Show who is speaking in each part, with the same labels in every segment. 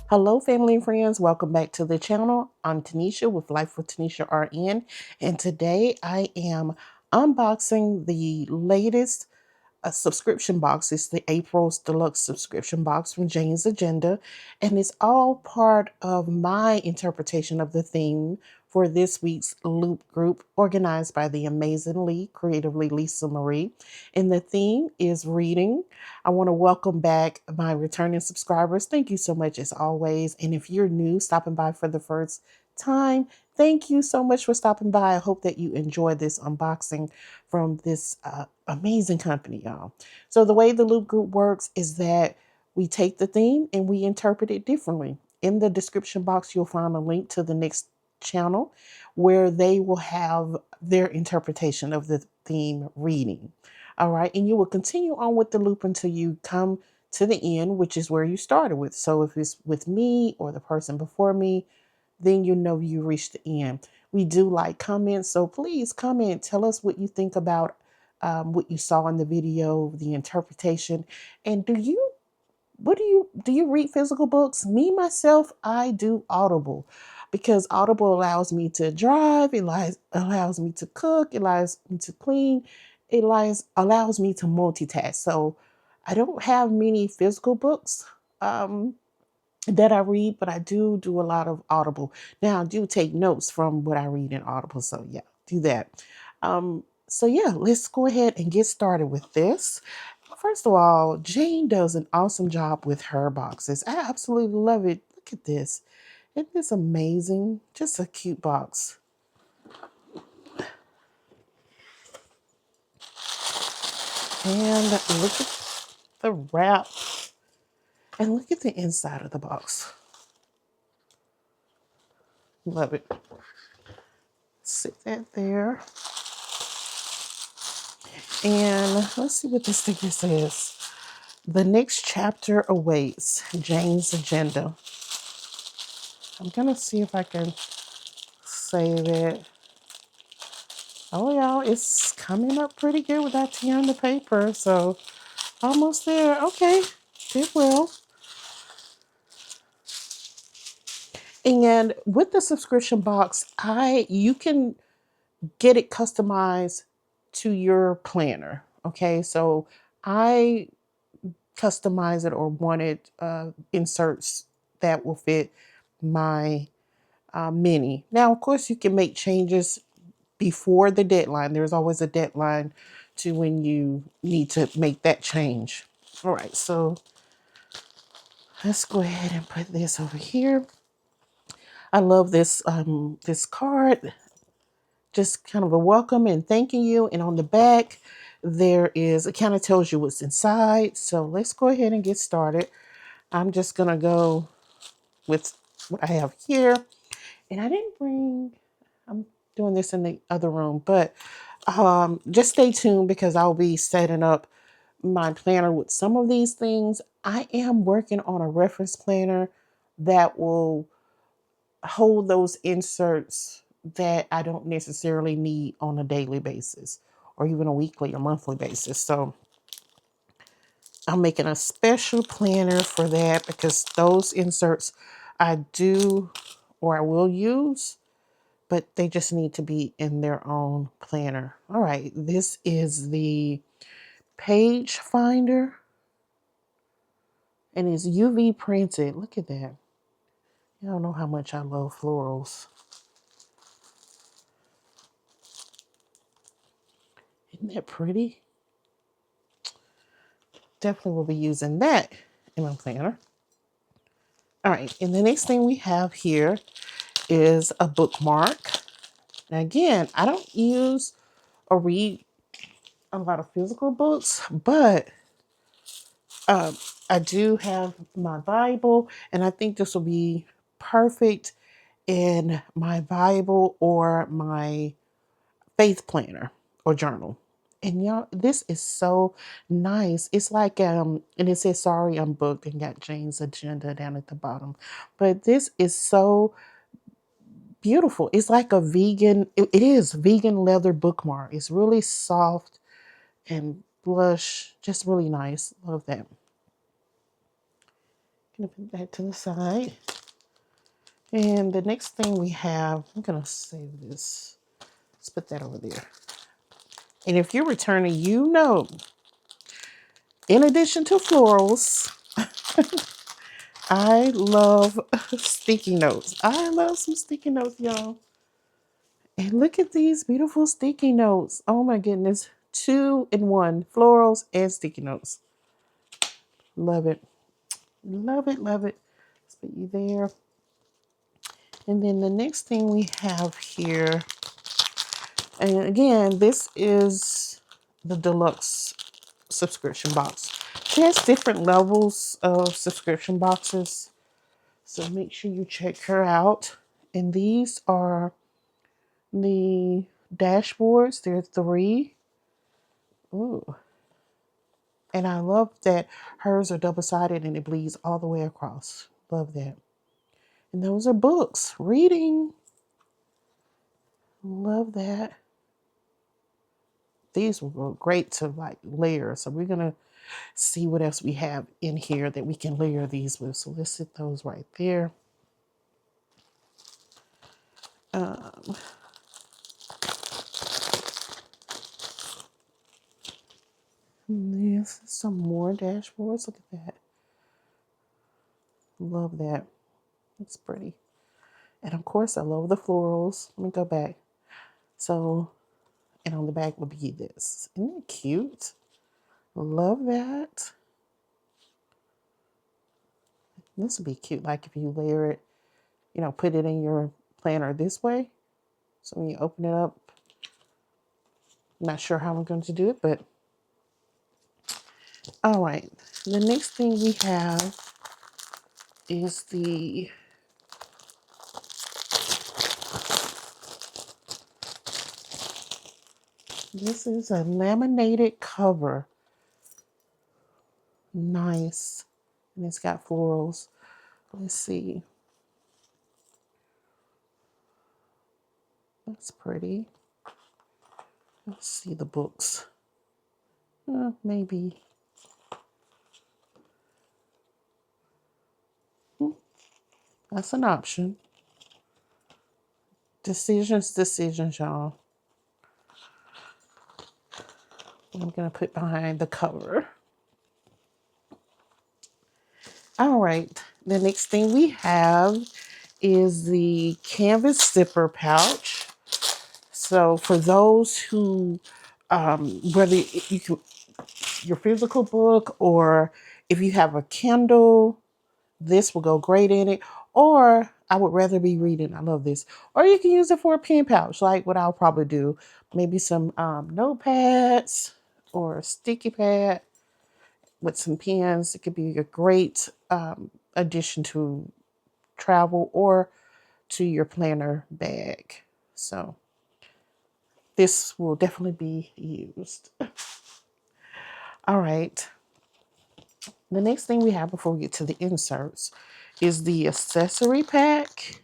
Speaker 1: Hello, family and friends. Welcome back to the channel. I'm Tanisha with Life with Tanisha RN, and today I am unboxing the latest subscription box. It's the April's Deluxe subscription box from Jane's Agenda, and it's all part of my interpretation of the theme for this week's Loop group, organized by the amazingly creatively Lisa Marie. And the theme is reading. I want to welcome back my returning subscribers. Thank you so much as always. And if you're new, stopping by for the first time, thank you so much for stopping by. I hope that you enjoy this unboxing from this amazing company, y'all. So the way the Loop Group works is that we take the theme and we interpret it differently. In the description box, you'll find a link to the next channel where they will have their interpretation of the theme reading. All right, and you will continue on with the loop until you come to the end, which is where you started with. So if it's with me or the person before me, then you know you reached the end. We do like comments, so please comment. Tell us what you think about what you saw in the video, the interpretation, and do you read physical books? Me myself, I do Audible because Audible allows me to drive, it allows me to cook, it allows me to clean, it allows me to multitask. So I don't have many physical books. That I read, but I do a lot of Audible. Now I do take notes from what I read in Audible, so yeah, do that. So yeah, let's go ahead and get started with this. First of all, Jane does an awesome job with her boxes. I absolutely love it. Look at this. Isn't this amazing? Just a cute box. And look at the wrap. And look at the inside of the box. Love it. Sit that there. And let's see what this sticker says. The next chapter awaits. Jane's Agenda. I'm going to see if I can save it. Oh, y'all, it's coming up pretty good without tearing the paper. So, almost there. Okay, did well. And with the subscription box, you can get it customized to your planner. Okay, so I customize it or wanted inserts that will fit my mini. Now, of course, you can make changes before the deadline. There's always a deadline to when you need to make that change. All right, so let's go ahead and put this over here. I love this this card. Just kind of a welcome and thanking you. And on the back, there is, it kind of tells you what's inside. So let's go ahead and get started. I'm just going to go with what I have here. And I didn't bring, I'm doing this in the other room, but just stay tuned because I'll be setting up my planner with some of these things. I am working on a reference planner that will hold those inserts that I don't necessarily need on a daily basis or even a weekly or monthly basis. So I'm making a special planner for that because those inserts I do or I will use, but they just need to be in their own planner. All right, this is the page finder and it's UV printed. Look at that. You don't know how much I love florals. Isn't that pretty? Definitely will be using that in my planner. All right, and the next thing we have here is a bookmark. Now again, I don't use or read a lot of physical books, but I do have my Bible, and I think this will be perfect in my Bible or my faith planner or journal. And y'all, this is so nice. It's like and it says sorry I'm booked and got Jane's Agenda down at the bottom. But this is so beautiful. It's like a vegan, it is vegan leather bookmark. It's really soft and blush, just really nice. Love that. Gonna put that to the side. And the next thing we have, I'm gonna save this. Let's put that over there. And if you're returning, you know, in addition to florals, I love sticky notes. I love some sticky notes, y'all. And look at these beautiful sticky notes. Oh my goodness. 2 in 1, florals and sticky notes. Love it. Love it, love it. Let's put you there. And then the next thing we have here, and again, this is the deluxe subscription box. She has different levels of subscription boxes, so make sure you check her out. And these are the dashboards. There are 3. Ooh. And I love that hers are double-sided and it bleeds all the way across. Love that. And those are books. Reading. Love that. These will go great to like layer. So we're going to see what else we have in here that we can layer these with. So let's set those right there. There's some more dashboards. Look at that. Love that. It's pretty. And of course, I love the florals. Let me go back. So, and on the back will be this. Isn't it cute? Love that. This would be cute, like if you layer it, you know, put it in your planner this way. So when you open it up, I'm not sure how I'm going to do it, but all right. The next thing we have is this is a laminated cover. Nice. And it's got florals. Let's see. That's pretty. Let's see the books. Maybe. That's an option. Decisions, y'all. I'm going to put behind the cover. All right. The next thing we have is the canvas zipper pouch. So for those who, whether you can, your physical book or if you have a Kindle, this will go great in it. Or I would rather be reading. I love this. Or you can use it for a pen pouch, like what I'll probably do. Maybe some notepads or a sticky pad with some pens. It could be a great addition to travel or to your planner bag. So this will definitely be used. All right. The next thing we have before we get to the inserts is the accessory pack.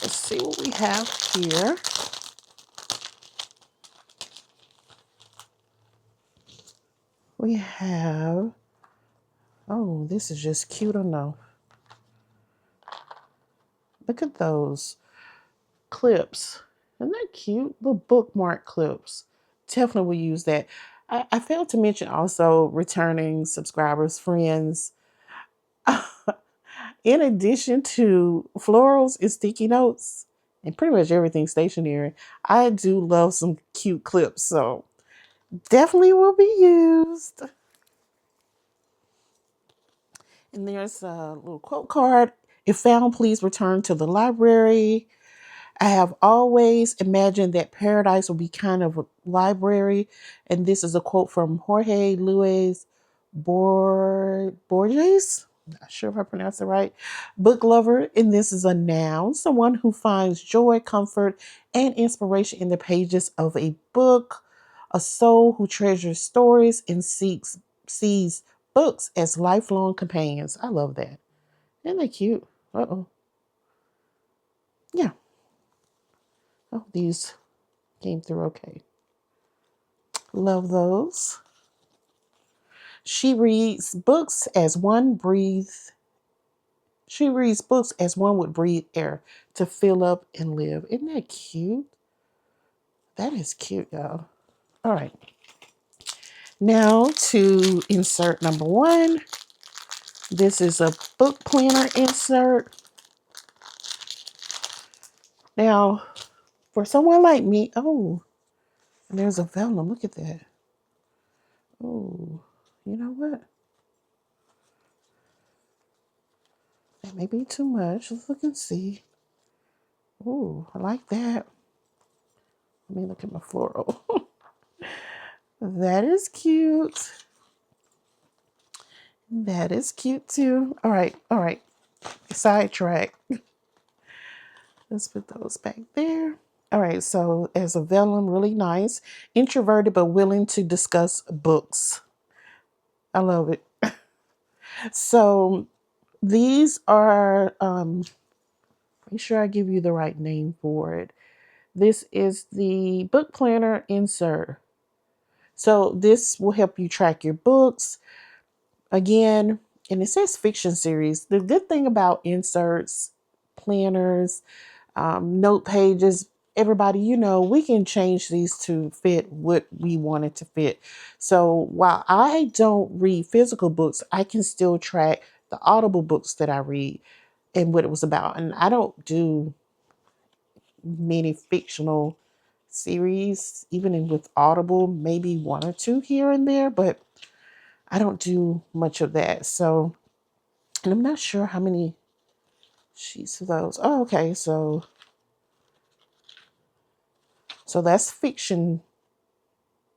Speaker 1: Let's see what we have here. We have, oh, this is just cute enough. Look at those clips. Isn't that cute? The bookmark clips. Definitely will use that. I failed to mention also returning subscribers, friends. In addition to florals and sticky notes and pretty much everything stationery, I do love some cute clips. So definitely will be used. And there's a little quote card. If found, please return to the library. I have always imagined that paradise will be kind of a library. And this is a quote from Jorge Luis Borges. Not sure if I pronounced it right. Book lover. And this is a noun. Someone who finds joy, comfort, and inspiration in the pages of a book. A soul who treasures stories and sees books as lifelong companions. I love that. Isn't that cute? Uh-oh. Yeah. Oh, these came through okay. Love those. She reads books as one breathe. She reads books as one would breathe air to fill up and live. Isn't that cute? That is cute, y'all. All right. Now to insert number one. This is a book planner insert. Now, for someone like me, oh, and there's a vellum. Look at that. Oh, you know what? That may be too much. Let's look and see. Oh, I like that. Let me look at my floral. That is cute. That is cute too. All right, all right. Sidetrack. Let's put those back there. All right, so as a vellum, really nice. Introverted but willing to discuss books. I love it. So these are, make sure I give you the right name for it. This is the book planner insert. So this will help you track your books. Again, and it says fiction series. The good thing about inserts, planners, note pages, everybody, we can change these to fit what we want it to fit. So while I don't read physical books, I can still track the Audible books that I read and what it was about. And I don't do many fictional series, even with Audible, maybe one or two here and there, but I don't do much of that. So, and I'm not sure how many sheets of those. Oh, okay. So that's fiction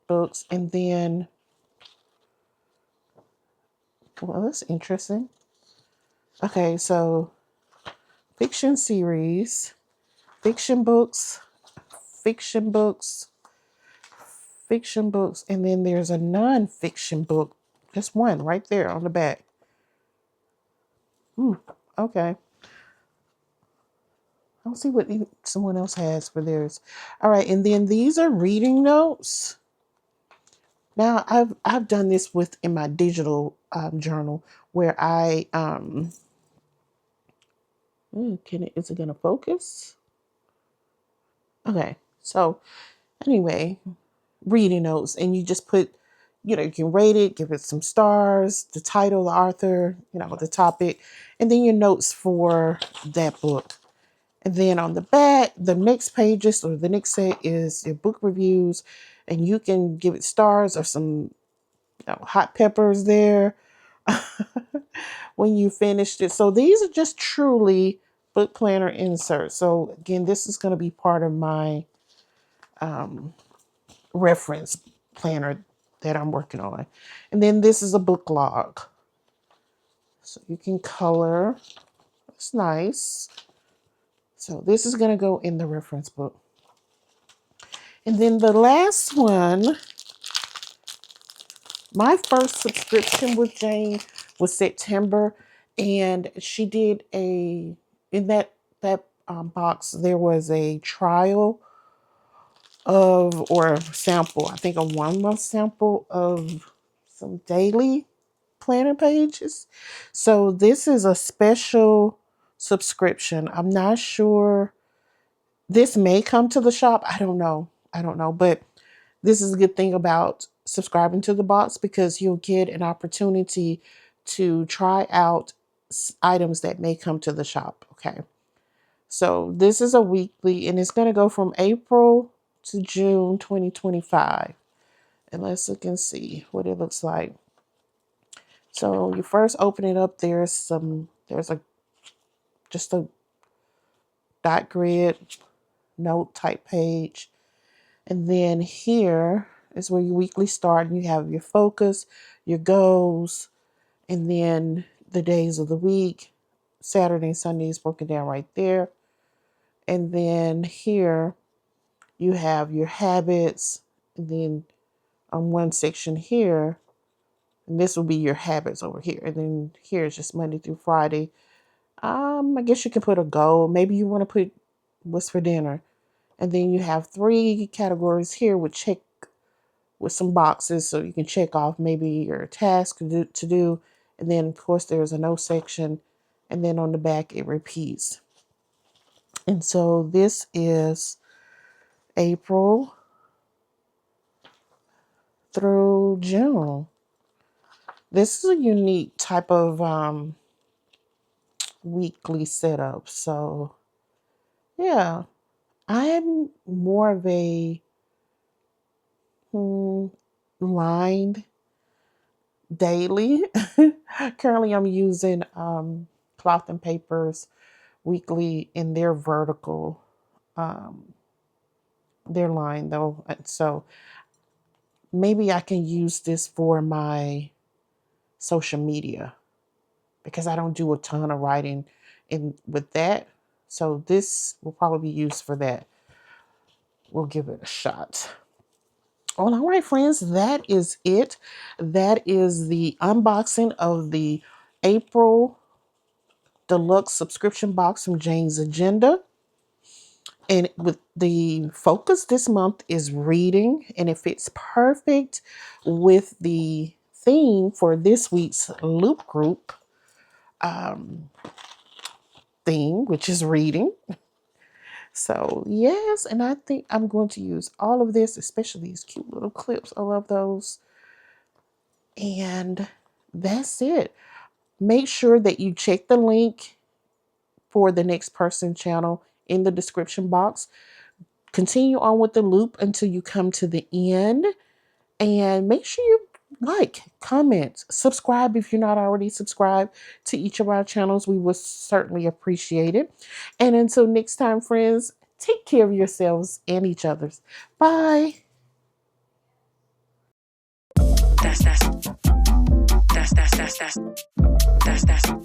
Speaker 1: books. And then, well, that's interesting. Okay. So fiction series, fiction books, fiction books, fiction books. And then there's a non-fiction book. Just one right there on the back. Okay. I'll see what someone else has for theirs. All right, and then these are reading notes. Now I've done this with in my digital journal where I is it gonna focus? Okay, so anyway, reading notes, and you just put, you can rate it, give it some stars, the title, the author, the topic, and then your notes for that book. And then on the back, the next pages or the next set is your book reviews, and you can give it stars or some hot peppers there when you finished it. So these are just truly book planner inserts. So again, this is going to be part of my reference planner that I'm working on. And then this is a book log. So you can color. It's nice. So this is going to go in the reference book. And then the last one, my first subscription with Jane was September, and she did in that box there was a trial or sample, I think a 1 month sample of some daily planner pages. So this is a special subscription. I'm not sure. This may come to the shop. I don't know, but this is a good thing about subscribing to the box because you'll get an opportunity to try out items that may come to the shop. Okay. So this is a weekly, and it's going to go from April to June 2025. And let's look and see what it looks like. So you first open it up. There's just a dot grid note type page. And then here is where your weekly start, and you have your focus, your goals, and then the days of the week. Saturday and Sunday is broken down right there. And then here you have your habits. And then on one section here, and this will be your habits over here. And then here is just Monday through Friday. I guess you can put a goal. Maybe you want to put what's for dinner. And then you have 3 categories here with check with some boxes so you can check off maybe your task to do. And then, of course, there's a no section. And then on the back, it repeats. And so this is April through June. This is a unique type of weekly setup. So, yeah, I'm more of a lined daily. Currently, I'm using Cloth and Papers weekly in their vertical, their line though. So maybe I can use this for my social media because I don't do a ton of writing in with that. So this will probably be used for that. We'll give it a shot. Well, all right, friends, that is it. That is the unboxing of the April Deluxe subscription box from Jane's Agenda. And with the focus this month is reading, and it fits perfect with the theme for this week's loop group theme, which is reading. So, yes, and I think I'm going to use all of this, especially these cute little clips. I love those. And that's it. Make sure that you check the link for the next person channel in the description box. Continue on with the loop until you come to the end. And make sure you like, comment, subscribe if you're not already subscribed to each of our channels. We would certainly appreciate it. And until next time, friends, take care of yourselves and each other's. Bye. That's